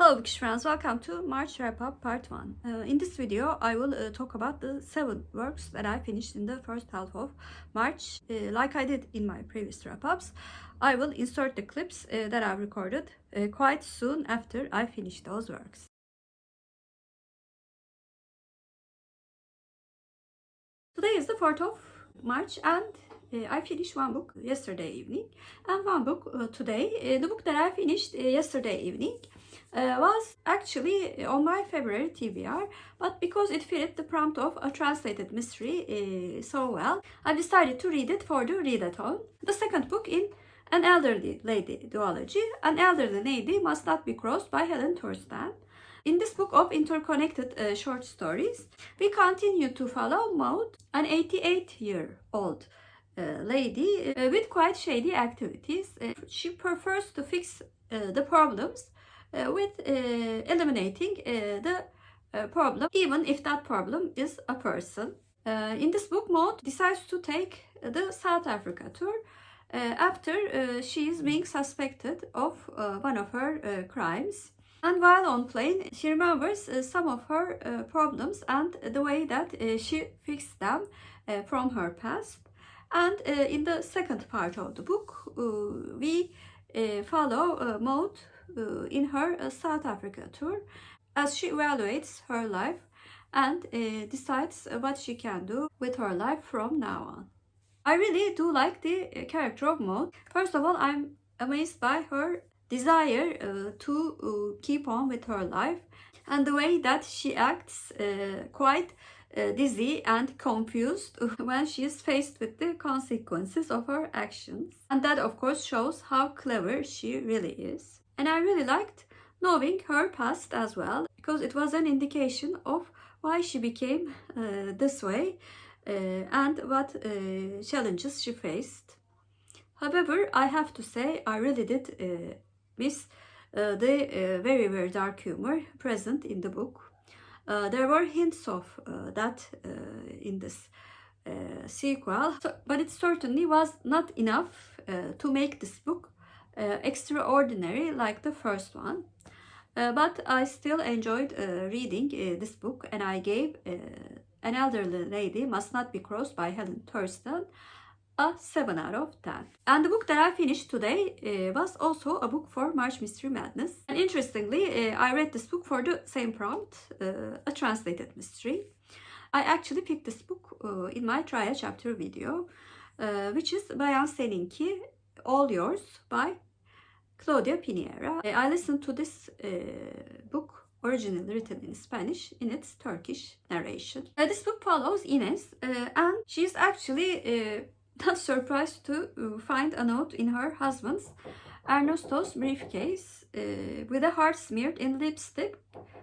Hello Bookish friends, welcome to March Wrap-Up Part 1. In this video, I will talk about the 7 works that I finished in the first half of March. Like I did in my previous wrap-ups, I will insert the clips that I recorded quite soon after I finish those works. Today is the 4th of March and I finished one book yesterday evening and one book today. The book that I finished yesterday evening was actually on my February TBR, but because it fitted the prompt of a translated mystery so well, I decided to read it for the readathon. The second book in An Elderly Lady duology, An Elderly Lady Must Not Be Crossed by Helen Tursten. In this book of interconnected short stories, we continue to follow Maud, an 88-year-old lady with quite shady activities. She prefers to fix the problems with eliminating the problem, even if that problem is a person. In this book, Maud decides to take the South Africa tour after she is being suspected of one of her crimes. And while on plane, she remembers some of her problems and the way that she fixed them from her past. And in the second part of the book, we follow Maud in her South Africa tour as she evaluates her life and decides what she can do with her life from now on. I really do like the character of Maud. First of all, I'm amazed by her desire to keep on with her life and the way that she acts quite dizzy and confused when she is faced with the consequences of her actions. And that of course shows how clever she really is. And I really liked knowing her past as well, because it was an indication of why she became this way and what challenges she faced. However, I have to say I really did miss the very dark humor present in the book. There were hints of that in this sequel, but it certainly was not enough to make this book extraordinary like the first one. But I still enjoyed reading this book, and I gave An Elderly Lady Must Not Be Crossed by Helen Tursten a 7 out of 10. And the book that I finished today was also a book for March Mystery Madness. And interestingly, I read this book for the same prompt, a translated mystery. I actually picked this book in my try a chapter video, which is Bayan Seninki, All Yours by Claudia Pineiro. I listened to this book originally written in Spanish in its Turkish narration. This book follows Ines and she's actually not surprised to find a note in her husband's Ernesto's briefcase with a heart smeared in lipstick,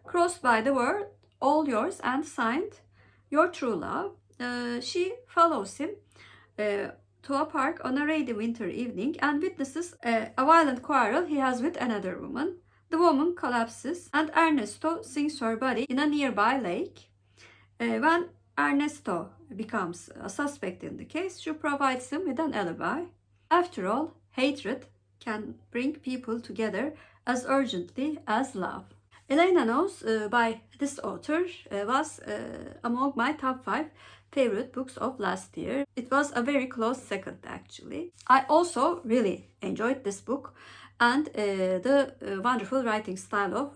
crossed by the word "All Yours" and signed "Your True Love." She follows him to a park on a rainy winter evening and witnesses a violent quarrel he has with another woman. The woman collapses and Ernesto sinks her body in a nearby lake. When Ernesto becomes a suspect in the case, she provides him with an alibi. After all, hatred can bring people together as urgently as love. Elena Knows by this author was among my top 5 favorite books of last year. It was a very close second actually. I also really enjoyed this book and the wonderful writing style of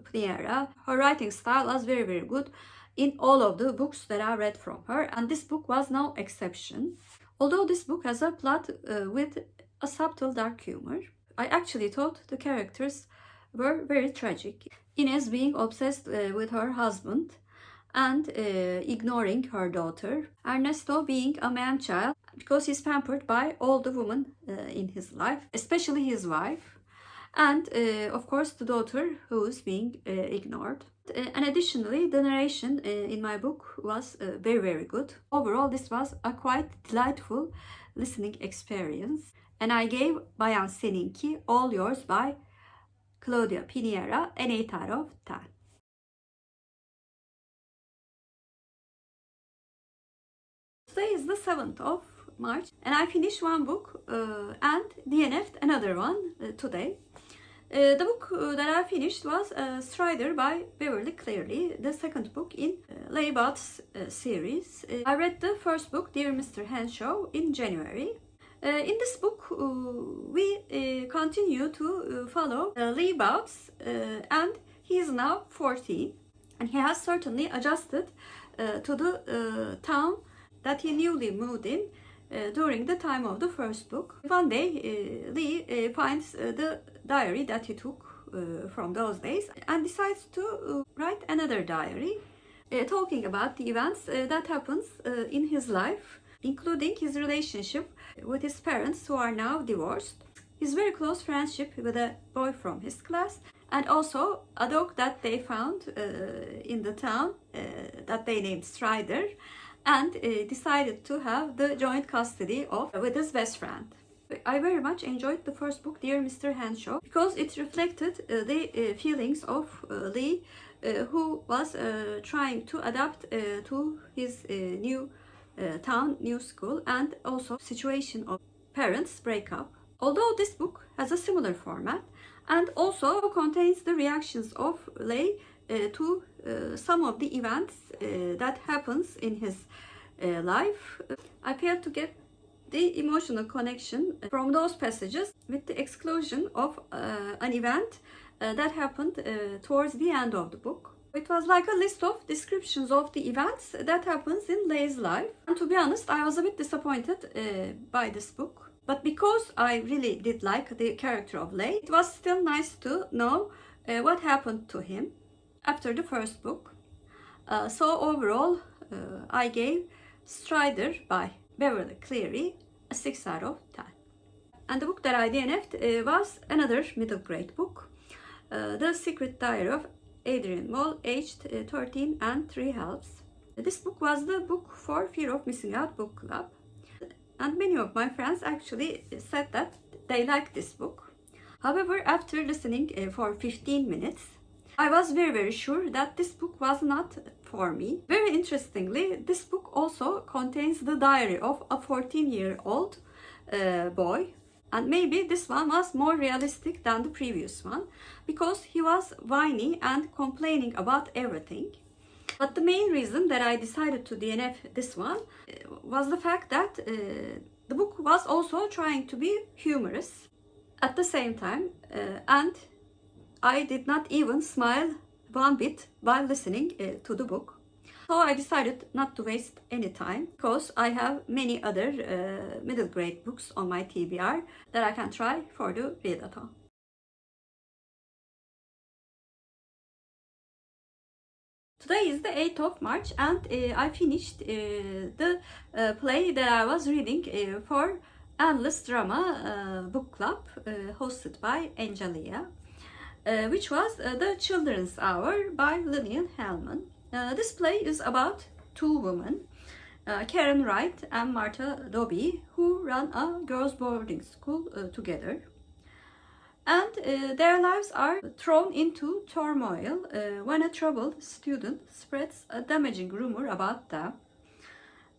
Pineiro. Her writing style was very good in all of the books that I read from her, and this book was no exception. Although this book has a plot with a subtle dark humor, I actually thought the characters were very tragic. Ines being obsessed with her husband and ignoring her daughter. Ernesto being a man-child because he's pampered by all the women in his life, especially his wife. And of course the daughter who is being ignored. And additionally, the narration in my book was very good. Overall, this was a quite delightful listening experience. And I gave Bayan Seninki, All Yours by Claudia Pineiro an 8 out of 10. Today is the 7th of March and I finished one book and DNF'd another one today. The book that I finished was Strider by Beverly Cleary, the second book in Laybout's series. I read the first book, Dear Mr. Henshaw, in January. In this book, we continue to follow Leibouts, and he is now 14, and he has certainly adjusted to the town that he newly moved in during the time of the first book. One day, Lee finds the diary that he took from those days and decides to write another diary talking about the events that happens in his life, including his relationship with his parents who are now divorced, his very close friendship with a boy from his class, and also a dog that they found in the town that they named Strider, and decided to have the joint custody of with his best friend. I very much enjoyed the first book, Dear Mr. Henshaw, because it reflected the feelings of Lee, who was trying to adapt to his new town, new school, and also situation of parents' breakup. Although this book has a similar format and also contains the reactions of Lee to some of the events that happens in his life, I failed to get the emotional connection from those passages, with the exclusion of an event that happened towards the end of the book. It was like a list of descriptions of the events that happens in Leigh's life. And to be honest, I was a bit disappointed by this book. But because I really did like the character of Leigh, it was still nice to know what happened to him after the first book. So overall, I gave Strider by Beverly Cleary a 6 out of 10. And the book that I DNF'd was another middle grade book, The Secret Diary of Adrian, aged 13 and 3 helps. This book was the book for Fear of Missing Out book club, and many of my friends actually said that they liked this book. However, after listening for 15 minutes, I was very sure that this book was not for me. Very interestingly, this book also contains the diary of a 14-year-old boy. And maybe this one was more realistic than the previous one, because he was whiny and complaining about everything. But the main reason that I decided to DNF this one was the fact that the book was also trying to be humorous at the same time, and I did not even smile one bit while listening to the book. So I decided not to waste any time, because I have many other middle grade books on my TBR that I can try for the readathon. Today is the 8th of March, and I finished the play that I was reading for Endless Drama Book Club hosted by Angelia, which was The Children's Hour by Lillian Hellman. This play is about two women, Karen Wright and Martha Doby, who run a girls' boarding school together. And their lives are thrown into turmoil when a troubled student spreads a damaging rumor about them.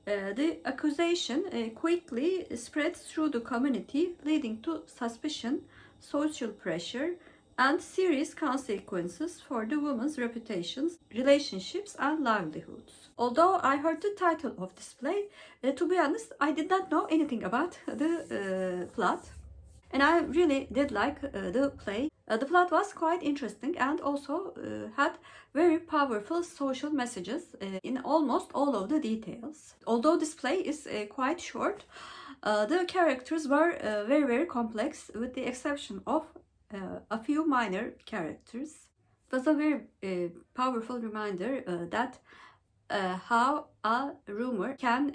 The accusation quickly spreads through the community, leading to suspicion, social pressure, and serious consequences for the woman's reputations, relationships, and livelihoods. Although I heard the title of this play, to be honest, I did not know anything about the plot. And I really did like the play. The plot was quite interesting and also had very powerful social messages in almost all of the details. Although this play is quite short, the characters were very complex, with the exception of a few minor characters. It was a very powerful reminder that how a rumor can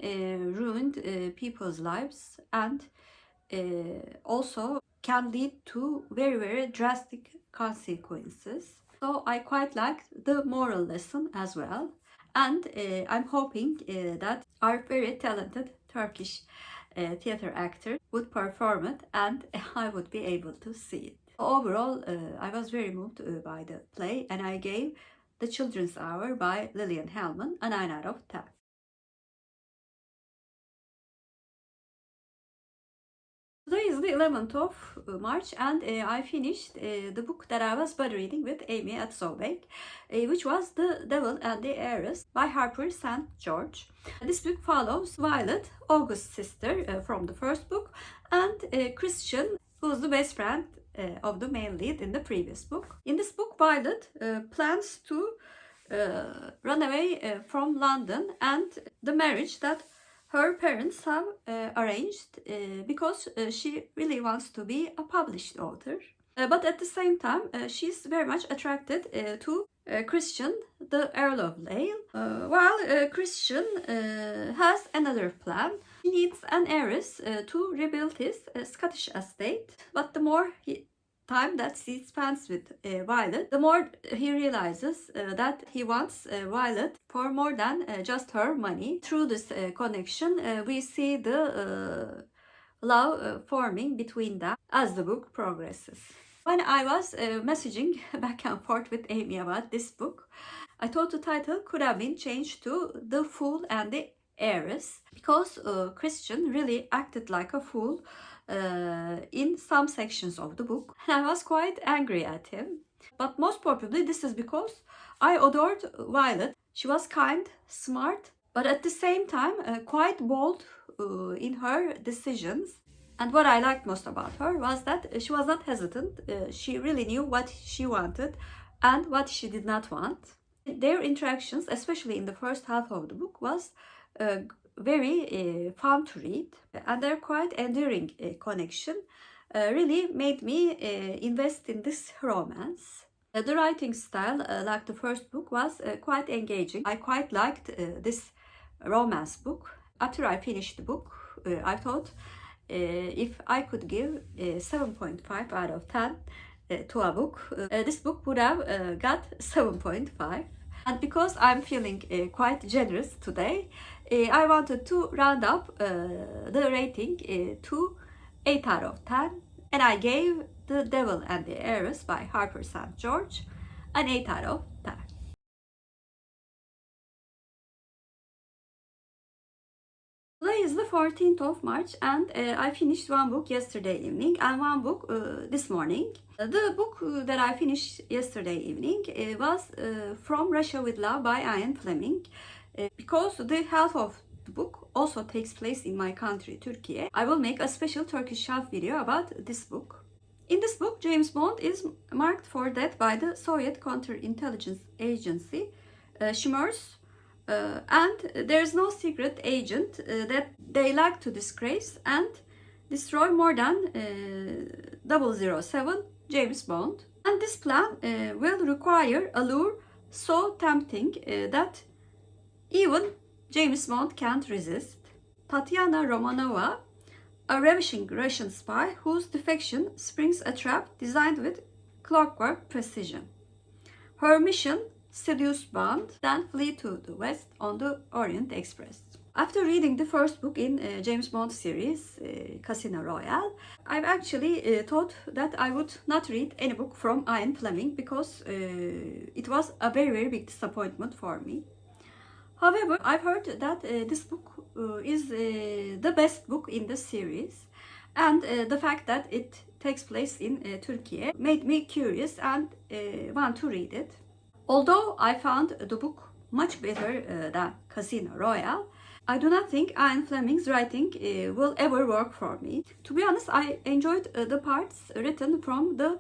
ruin people's lives, and also can lead to very drastic consequences. So I quite liked the moral lesson as well, and I'm hoping that our very talented Turkish theater actor would perform it, and I would be able to see it. Overall, I was very moved by the play, and I gave The Children's Hour by Lillian Hellman a 9 out of 10. Today is is the 11th of March, and I finished the book that I was buddy reading with Amy at Solveig, which was The Devil and the Heiress by Harper St. George. This book follows Violet, August's sister from the first book, and Christian, who's the best friend of the male lead in the previous book. In this book, Violet plans to run away from London and the marriage that her parents have arranged because she really wants to be a published author. But at the same time, she's very much attracted to Christian, the Earl of Lale, while Christian has another plan. He needs an heiress to rebuild his Scottish estate, but the more time that he spends with Violet, the more he realizes that he wants Violet for more than just her money. Through this connection, we see the love forming between them as the book progresses. When I was messaging back and forth with Amy about this book, I thought the title could have been changed to The Fool and the Heiress, because Christian really acted like a fool in some sections of the book, and I was quite angry at him. But most probably this is because I adored Violet. She was kind, smart, but at the same time quite bold in her decisions. And what I liked most about her was that she was not hesitant. She really knew what she wanted and what she did not want. Their interactions, especially in the first half of the book, was very fun to read, and their quite enduring connection really made me invest in this romance. The writing style, like the first book, was quite engaging. I quite liked this romance book. After I finished the book, I thought if I could give 7.5 out of 10 to a book, this book would have got 7.5. And because I'm feeling quite generous today, I wanted to round up the rating to 8 out of 10, and I gave The Devil and the Heiress by Harper St. George an 8 out of 10. Today is the 14th of March, and I finished one book yesterday evening and one book this morning. The book that I finished yesterday evening was From Russia with Love by Fleming. Because the half of the book also takes place in my country, Turkey, I will make a special Turkish half video about this book. In this book, James Bond is marked for death by the Soviet counterintelligence agency, Shimmers, and there is no secret agent that they like to disgrace and destroy more than 007 James Bond. And this plan will require a lure so tempting that even James Bond can't resist. Tatiana Romanova, a ravishing Russian spy whose defection springs a trap designed with clockwork precision. Her mission: seduce Bond, then flee to the west on the Orient Express. After reading the first book in James Bond series, Casino Royale, I've actually thought that I would not read any book from Fleming because it was a very, very big disappointment for me. However, I've heard that this book is the best book in the series, and the fact that it takes place in Turkey made me curious and want to read it. Although I found the book much better than Casino Royale, I do not think Fleming's writing will ever work for me. To be honest, I enjoyed the parts written from the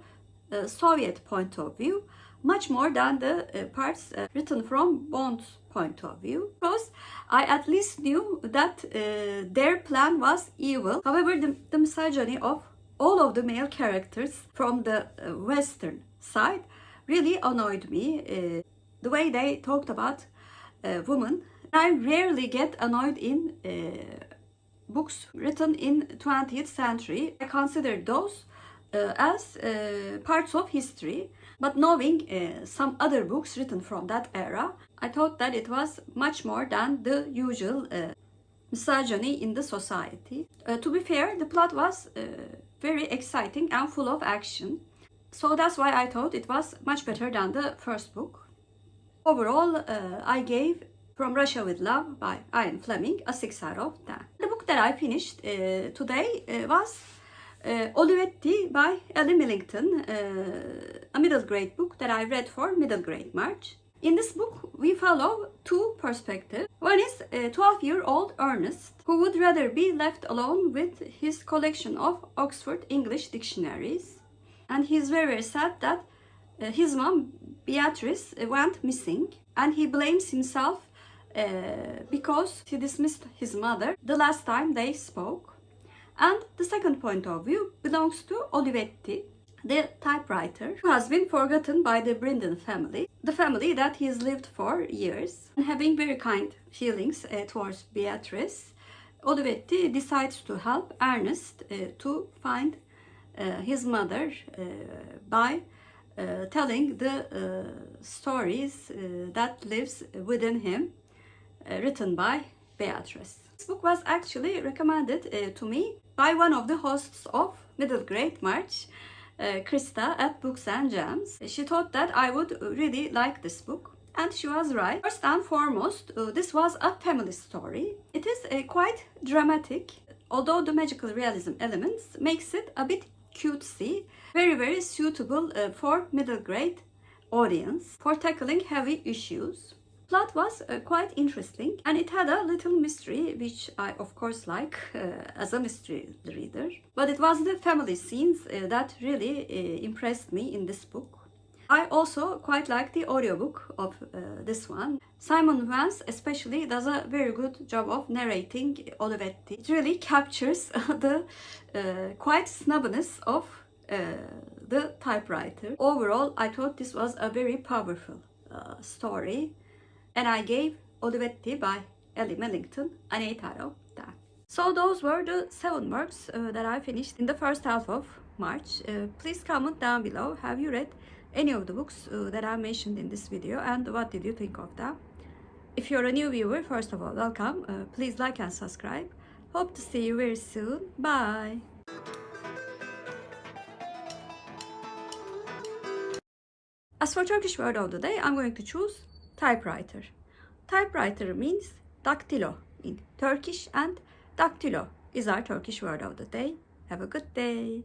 Soviet point of view much more than the parts written from Bond's point of view, because I at least knew that their plan was evil. However, the misogyny of all of the male characters from the Western side really annoyed me. The way they talked about women. I rarely get annoyed in books written in 20th century. I consider those as parts of history. But knowing some other books written from that era, I thought that it was much more than the usual misogyny in the society. To be fair, the plot was very exciting and full of action. So that's why I thought it was much better than the first book. Overall, I gave From Russia with Love by Fleming a 6 out of 10. The book that I finished today was Olivetti by Allie Millington, a middle grade book that I read for middle grade March. In this book, we follow two perspectives. One is a 12-year-old Ernest, who would rather be left alone with his collection of Oxford English dictionaries. And he's very, very sad that his mom, Beatrice, went missing. And he blames himself because he dismissed his mother the last time they spoke. And the second point of view belongs to Olivetti, the typewriter, who has been forgotten by the Brindon family, the family that he's lived for years. And having very kind feelings towards Beatrice, Olivetti decides to help Ernest to find his mother by telling the stories that lives within him, written by Beatrice. This book was actually recommended to me by one of the hosts of middle grade March, Krista at Books and Gems. She thought that I would really like this book, and she was right. First and foremost, this was a family story. It is quite dramatic, although the magical realism elements makes it a bit cutesy, very, very suitable for middle grade audience for tackling heavy issues. Plot was quite interesting, and it had a little mystery, which I of course like as a mystery reader. But it was the family scenes that really impressed me in this book. I also quite like the audiobook of this one. Simon Vance especially does a very good job of narrating Olivetti. It really captures the quite snubbiness of the typewriter. Overall, I thought this was a very powerful story. And I gave Olivetti by Allie Millington an 8 out of 10. So those were the 7 works that I finished in the first half of March. Please comment down below, have you read any of the books that I mentioned in this video, and what did you think of them? If you're a new viewer, first of all, welcome. Please like and subscribe. Hope to see you very soon. Bye. As for Turkish word of the day, I'm going to choose typewriter. Typewriter means daktilo in Turkish, and daktilo is our Turkish word of the day. Have a good day.